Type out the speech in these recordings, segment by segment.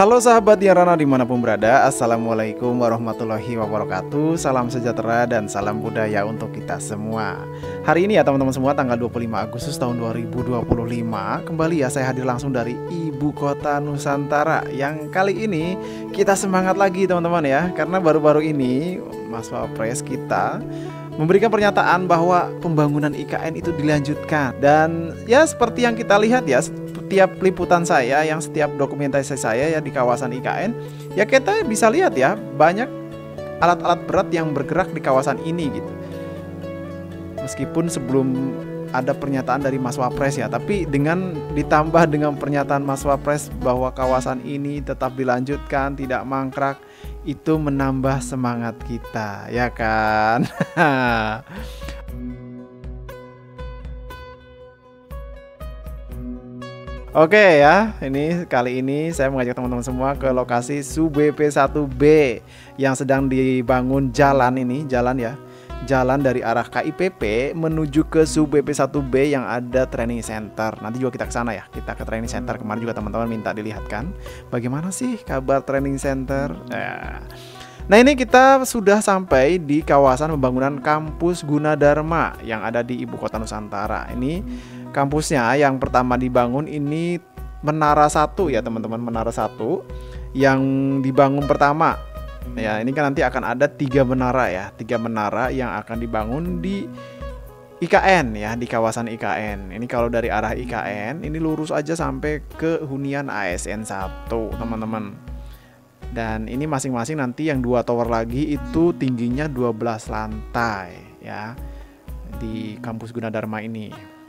Halo sahabat Diarana dimanapun berada, Assalamualaikum warahmatullahi wabarakatuh. Salam sejahtera dan salam budaya untuk kita semua. Hari ini ya teman-teman semua, tanggal 25 Agustus tahun 2025, kembali ya saya hadir langsung dari ibu kota Nusantara. Yang kali ini kita semangat lagi teman-teman ya, karena baru-baru ini Mas Wapres kita memberikan pernyataan bahwa pembangunan IKN itu dilanjutkan. Dan ya seperti yang kita lihat ya, setiap liputan saya, yang setiap dokumentasi saya ya di kawasan IKN, ya kita bisa lihat ya banyak alat-alat berat yang bergerak di kawasan ini gitu. Meskipun sebelum ada pernyataan dari Mas Wapres ya, tapi dengan ditambah dengan pernyataan Mas Wapres bahwa kawasan ini tetap dilanjutkan, tidak mangkrak, itu menambah semangat kita, ya kan? Oke ya, ini kali ini saya mengajak teman-teman semua ke lokasi SUBP1B yang sedang dibangun jalan ini, jalan dari arah KIPP menuju ke SUBP1B yang ada training center. Nanti juga kita ke sana ya, kita ke training center. Kemarin juga teman-teman minta dilihatkan bagaimana sih kabar training center. Nah ini kita sudah sampai di kawasan pembangunan kampus Gunadarma yang ada di ibu kota Nusantara. Ini kampusnya yang pertama dibangun ini Menara 1 ya teman-teman, Menara 1 yang dibangun pertama. Ya ini kan nanti akan ada 3 menara ya, 3 menara yang akan dibangun di IKN ya, di kawasan IKN. Ini kalau dari arah IKN ini lurus aja sampai ke hunian ASN 1 teman-teman. Dan ini masing-masing nanti yang 2 tower lagi itu tingginya 12 lantai ya di kampus Gunadarma ini.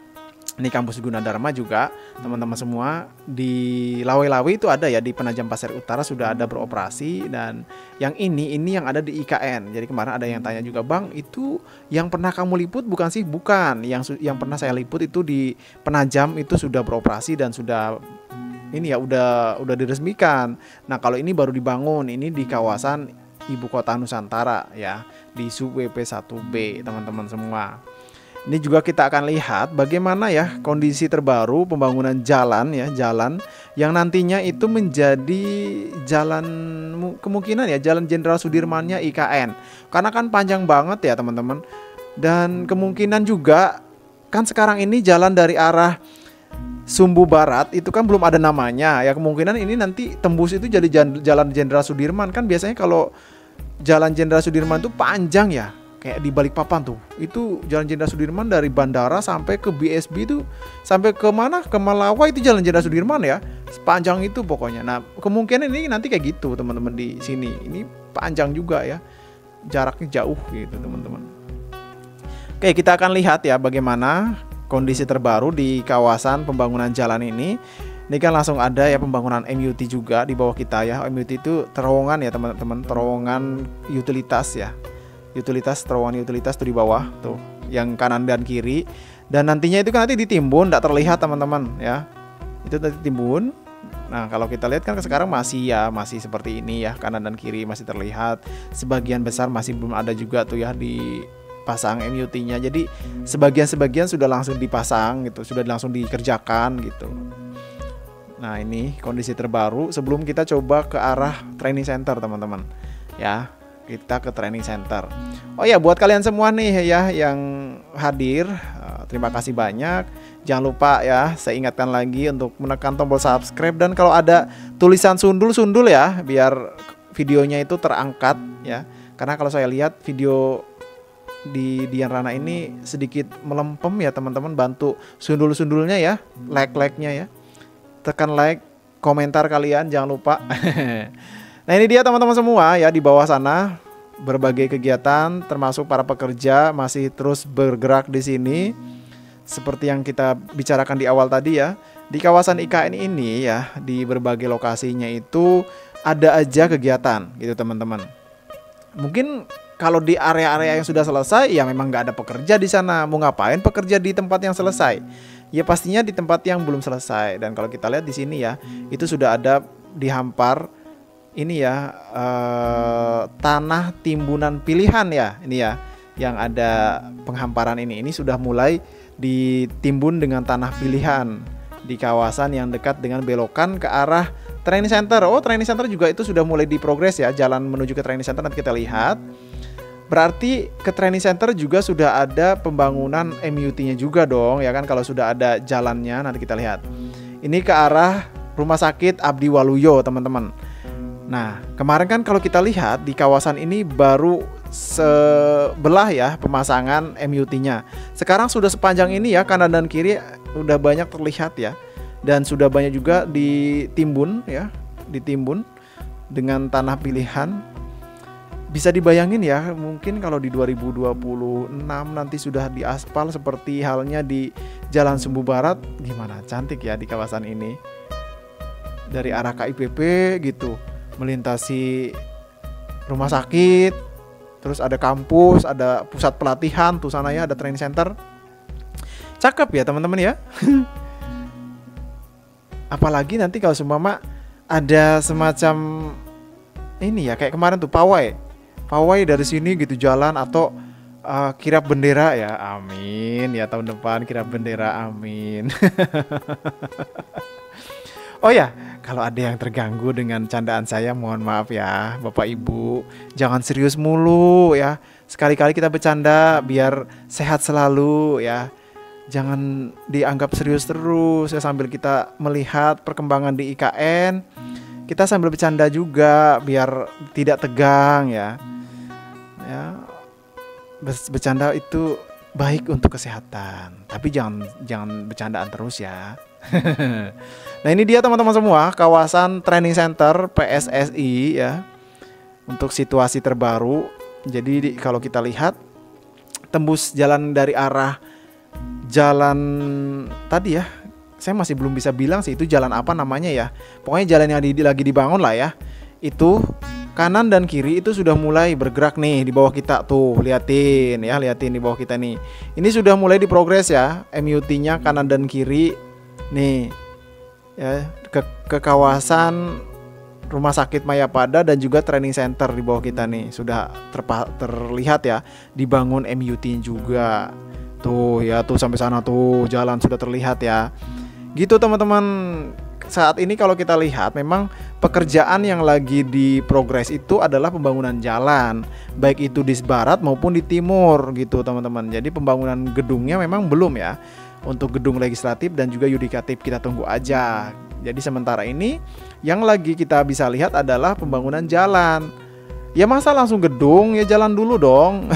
Ini kampus Gunadarma juga teman-teman semua di Lawe-Lawe itu ada ya, di Penajam Pasir Utara sudah ada beroperasi. Dan yang ini yang ada di IKN. Jadi kemarin ada yang tanya juga, Bang itu yang pernah kamu liput bukan sih? Bukan, yang pernah saya liput itu di Penajam itu sudah beroperasi dan sudah ini ya udah diresmikan. Nah kalau ini baru dibangun, ini di kawasan ibu kota Nusantara ya, di SUBP1B teman-teman semua. Ini juga kita akan lihat bagaimana ya kondisi terbaru pembangunan jalan ya, jalan yang nantinya itu menjadi jalan kemungkinan ya jalan Jenderal Sudirmannya IKN. Karena kan panjang banget ya teman-teman. Dan kemungkinan juga kan sekarang ini jalan dari arah Sumbu Barat itu kan belum ada namanya ya, kemungkinan ini nanti tembus itu jadi jalan Jenderal Sudirman. Kan biasanya kalau jalan Jenderal Sudirman itu panjang ya, kayak di Balikpapan tuh, itu jalan Jenderal Sudirman dari bandara sampai ke BSB itu sampai ke mana, ke Malawa itu jalan Jenderal Sudirman ya, sepanjang itu pokoknya. Nah kemungkinan ini nanti kayak gitu teman-teman di sini, ini panjang juga ya, jaraknya jauh gitu teman-teman. Oke, kita akan lihat ya bagaimana kondisi terbaru di kawasan pembangunan jalan ini. Ini kan langsung ada ya pembangunan MUT juga di bawah kita ya. MUT itu terowongan ya teman-teman, terowongan utilitas ya. Terowongan utilitas tuh di bawah tuh, yang kanan dan kiri. Dan nantinya itu kan nanti ditimbun, tidak terlihat teman-teman ya. Itu nanti timbun. Nah kalau kita lihat kan sekarang masih seperti ini ya, kanan dan kiri masih terlihat. Sebagian besar masih belum ada juga tuh ya dipasang MUT-nya. Jadi sebagian sudah langsung dipasang gitu, sudah langsung dikerjakan gitu. Nah ini kondisi terbaru sebelum kita coba ke arah training center teman-teman ya. Kita ke training center. Oh ya, buat kalian semua nih ya yang hadir, terima kasih banyak. Jangan lupa ya, saya ingatkan lagi untuk menekan tombol subscribe, dan kalau ada tulisan sundul ya, biar videonya itu terangkat ya. Karena kalau saya lihat video di Dian Rana ini sedikit melempem ya teman-teman, bantu sundul-sundulnya ya, like-nya ya. Tekan like, komentar kalian jangan lupa. Nah ini dia teman-teman semua ya, di bawah sana berbagai kegiatan termasuk para pekerja masih terus bergerak di sini. Seperti yang kita bicarakan di awal tadi ya, di kawasan IKN ini ya, di berbagai lokasinya itu ada aja kegiatan gitu teman-teman. Mungkin kalau di area-area yang sudah selesai ya memang nggak ada pekerja di sana. Mau ngapain pekerja di tempat yang selesai? Ya pastinya di tempat yang belum selesai. Dan kalau kita lihat di sini ya, itu sudah ada dihampar ini ya tanah timbunan pilihan ya, ini ya yang ada penghamparan ini sudah mulai ditimbun dengan tanah pilihan di kawasan yang dekat dengan belokan ke arah Training center. Oh, training center juga itu sudah mulai diprogres ya. Jalan menuju ke training center nanti kita lihat. Berarti ke training center juga sudah ada pembangunan MUT-nya juga dong, ya kan, kalau sudah ada jalannya nanti kita lihat. Ini ke arah Rumah Sakit Abdi Waluyo, teman-teman. Nah, kemarin kan kalau kita lihat di kawasan ini baru sebelah ya pemasangan MUT-nya. Sekarang sudah sepanjang ini ya, kanan dan kiri udah banyak terlihat ya. Dan sudah banyak juga ditimbun ya, ditimbun dengan tanah pilihan. Bisa dibayangin ya, mungkin kalau di 2026 nanti sudah diaspal seperti halnya di Jalan Sumbu Barat, gimana cantik ya di kawasan ini. Dari arah KIPP gitu, melintasi rumah sakit, terus ada kampus, ada pusat pelatihan, tuh sana ya ada training center. Cakep ya teman-teman ya. Apalagi nanti kalau seumpama ada semacam ini ya, kayak kemarin tuh pawai dari sini gitu jalan, atau kirap bendera ya, amin ya, tahun depan kirap bendera, amin. Oh ya, kalau ada yang terganggu dengan candaan saya, mohon maaf ya Bapak Ibu, jangan serius mulu ya, sekali-kali kita bercanda biar sehat selalu ya. Jangan dianggap serius terus ya, sambil kita melihat perkembangan di IKN, kita sambil bercanda juga biar tidak tegang ya. Ya, bercanda itu baik untuk kesehatan, tapi jangan bercandaan terus ya. Nah, ini dia teman-teman semua, kawasan training center PSSI ya, untuk situasi terbaru. Jadi kalau kita lihat tembus jalan dari arah jalan tadi ya, saya masih belum bisa bilang sih itu jalan apa namanya ya. Pokoknya jalan yang lagi dibangun lah ya. Itu kanan dan kiri itu sudah mulai bergerak nih di bawah kita tuh, liatin di bawah kita nih. Ini sudah mulai diprogres ya, MUT-nya kanan dan kiri nih ya, ke kawasan Rumah Sakit Mayapada dan juga training center di bawah kita nih sudah terlihat ya, dibangun MUT juga tuh ya, tuh sampai sana tuh jalan sudah terlihat ya. Gitu teman-teman. Saat ini kalau kita lihat memang pekerjaan yang lagi diprogres itu adalah pembangunan jalan, baik itu di barat maupun di timur gitu teman-teman. Jadi pembangunan gedungnya memang belum ya. Untuk gedung legislatif dan juga yudikatif kita tunggu aja. Jadi sementara ini yang lagi kita bisa lihat adalah pembangunan jalan. Ya masa langsung gedung, ya jalan dulu dong.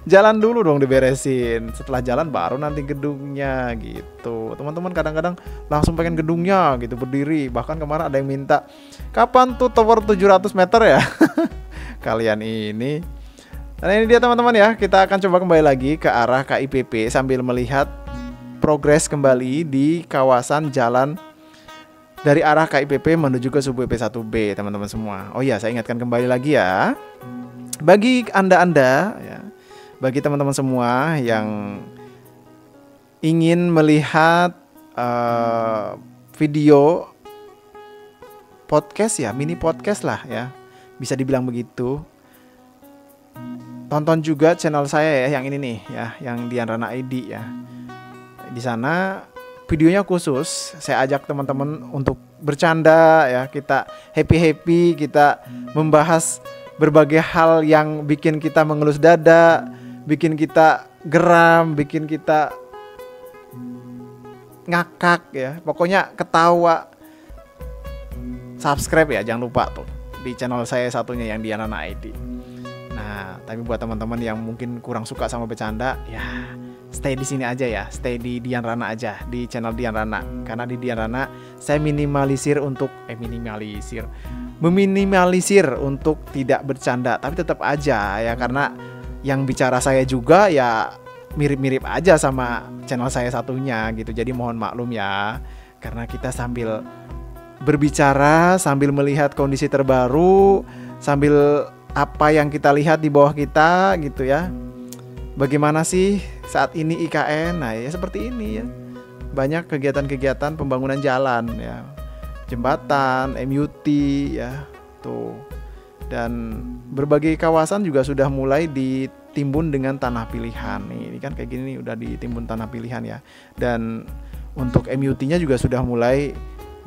Jalan dulu dong diberesin. Setelah jalan baru nanti gedungnya gitu. Teman-teman kadang-kadang langsung pengen gedungnya gitu, berdiri. Bahkan kemarin ada yang minta, kapan tuh tower 700 meter ya? Kalian ini. Nah ini dia teman-teman ya, kita akan coba kembali lagi ke arah KIPP sambil melihat progres kembali di kawasan jalan dari arah KIPP menuju ke Sub-BP 1B teman-teman semua. Oh ya, saya ingatkan kembali lagi ya, bagi anda-anda ya, bagi teman-teman semua yang ingin melihat video podcast ya, mini podcast lah ya, bisa dibilang begitu. Tonton juga channel saya ya, yang ini nih ya, yang Dian Rana ID ya. Di sana videonya khusus, saya ajak teman-teman untuk bercanda ya, kita happy-happy, kita membahas berbagai hal yang bikin kita mengelus dada, bikin kita geram, bikin kita ngakak ya, pokoknya ketawa. Subscribe ya, jangan lupa tuh di channel saya satunya yang Dian Rana ID. Nah, tapi buat teman-teman yang mungkin kurang suka sama bercanda, ya stay di sini aja ya, stay di Dian Rana aja, di channel Dian Rana. Karena di Dian Rana saya meminimalisir untuk tidak bercanda, tapi tetap aja ya, karena yang bicara saya juga ya mirip-mirip aja sama channel saya satunya gitu. Jadi mohon maklum ya, karena kita sambil berbicara, sambil melihat kondisi terbaru, sambil apa yang kita lihat di bawah kita gitu ya. Bagaimana sih saat ini IKN? Nah ya seperti ini ya, banyak kegiatan-kegiatan pembangunan jalan ya, jembatan, MUT ya tuh, dan berbagai kawasan juga sudah mulai ditimbun dengan tanah pilihan nih. Ini kan kayak gini udah ditimbun tanah pilihan ya, dan untuk MUT-nya juga sudah mulai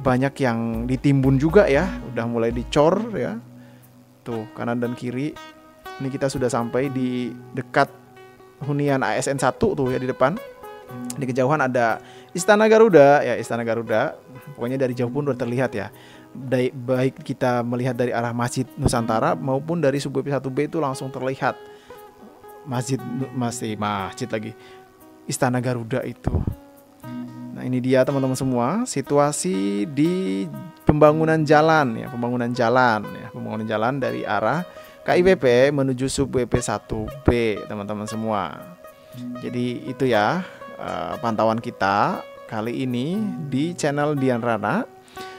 banyak yang ditimbun juga ya, udah mulai dicor ya. Tuh kanan dan kiri. Ini kita sudah sampai di dekat hunian ASN 1 tuh ya di depan. Di kejauhan ada Istana Garuda ya, Istana Garuda. Pokoknya dari jauh pun udah terlihat ya. Baik kita melihat dari arah Masjid Nusantara maupun dari Sub BP 1B itu langsung terlihat masjid lagi, Istana Garuda itu. Nah ini dia teman-teman semua situasi di pembangunan jalan dari arah KIPP menuju Sub BP 1B teman-teman semua. Jadi itu ya pantauan kita kali ini di channel Dian Rana.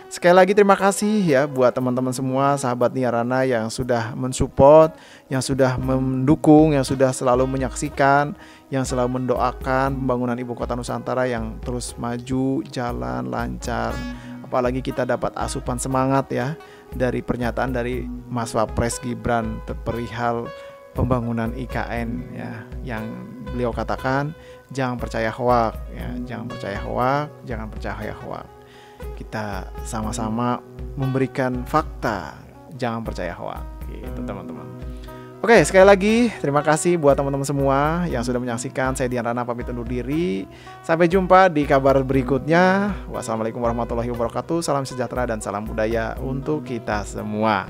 Sekali lagi terima kasih ya buat teman-teman semua sahabat Dian Rana yang sudah mensupport, yang sudah mendukung, yang sudah selalu menyaksikan, yang selalu mendoakan pembangunan Ibu Kota Nusantara yang terus maju, jalan lancar. Apalagi kita dapat asupan semangat ya dari pernyataan dari Mas Wapres Gibran perihal pembangunan IKN ya, yang beliau katakan jangan percaya hoak ya, jangan percaya hoak. Kita sama-sama memberikan fakta, jangan percaya hoak gitu teman-teman. Oke, sekali lagi terima kasih buat teman-teman semua yang sudah menyaksikan. Saya Dian Rana pamit undur diri. Sampai jumpa di kabar berikutnya. Wassalamualaikum warahmatullahi wabarakatuh. Salam sejahtera dan salam budaya untuk kita semua.